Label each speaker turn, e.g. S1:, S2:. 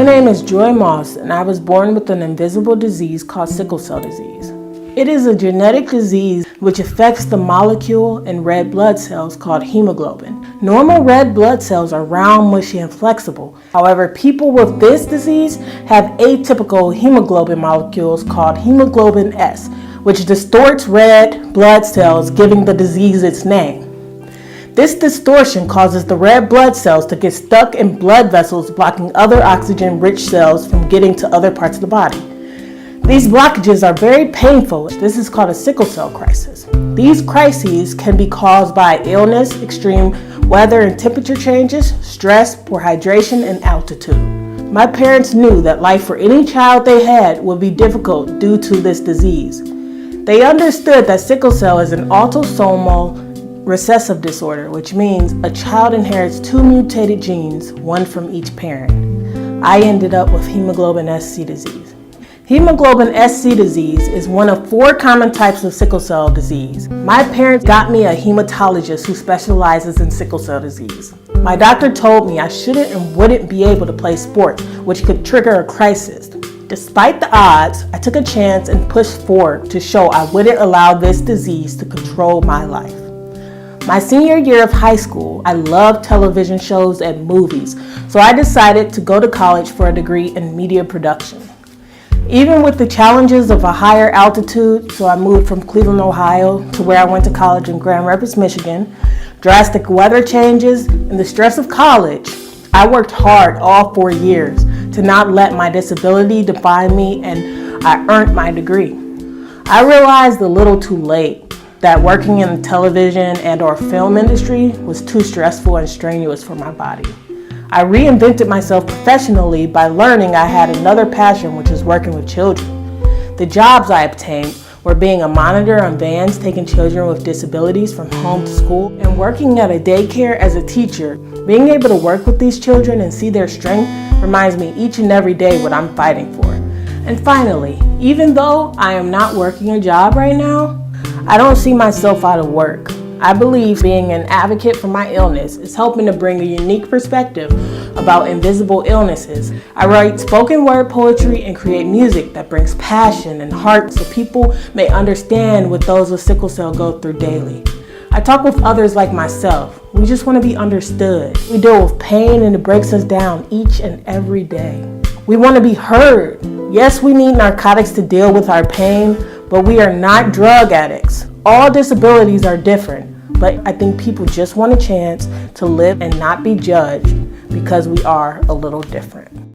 S1: name is Joy Moss, and I was born with an invisible disease called sickle cell disease. It is a genetic disease which affects the molecule in red blood cells called hemoglobin. Normal red blood cells are round, mushy, and flexible. However, people with this disease have atypical hemoglobin molecules called hemoglobin S, which distorts red blood cells, giving the disease its name. This distortion causes the red blood cells to get stuck in blood vessels, blocking other oxygen-rich cells from getting to other parts of the body. These blockages are very painful. This is called a sickle cell crisis. These crises can be caused by illness, extreme weather and temperature changes, stress, poor hydration, and altitude. My parents knew that life for any child they had would be difficult due to this disease. They understood that sickle cell is an autosomal recessive disorder, which means a child inherits two mutated genes, one from each parent. I ended up with hemoglobin SC disease. Hemoglobin SC disease is one of 4 common types of sickle cell disease. My parents got me a hematologist who specializes in sickle cell disease. My doctor told me I shouldn't and wouldn't be able to play sports, which could trigger a crisis. Despite the odds, I took a chance and pushed forward to show I wouldn't allow this disease to control my life. My senior year of high school, I loved television shows and movies, so I decided to go to college for a degree in media production. Even with the challenges of a higher altitude, so I moved from Cleveland, Ohio, to where I went to college in Grand Rapids, Michigan, drastic weather changes, and the stress of college, I worked hard all 4 years to not let my disability define me, and I earned my degree. I realized a little too late that working in the television and/or film industry was too stressful and strenuous for my body. I reinvented myself professionally by learning I had another passion, which is working with children. The jobs I obtained were being a monitor on vans taking children with disabilities from home to school, and working at a daycare as a teacher. Being able to work with these children and see their strength reminds me each and every day what I'm fighting for. And finally, even though I am not working a job right now, I don't see myself out of work. I believe being an advocate for my illness is helping to bring a unique perspective about invisible illnesses. I write spoken word poetry and create music that brings passion and heart so people may understand what those with sickle cell go through daily. I talk with others like myself. We just want to be understood. We deal with pain and it breaks us down each and every day. We want to be heard. Yes, we need narcotics to deal with our pain, but we are not drug addicts. All disabilities are different, but I think people just want a chance to live and not be judged because we are a little different.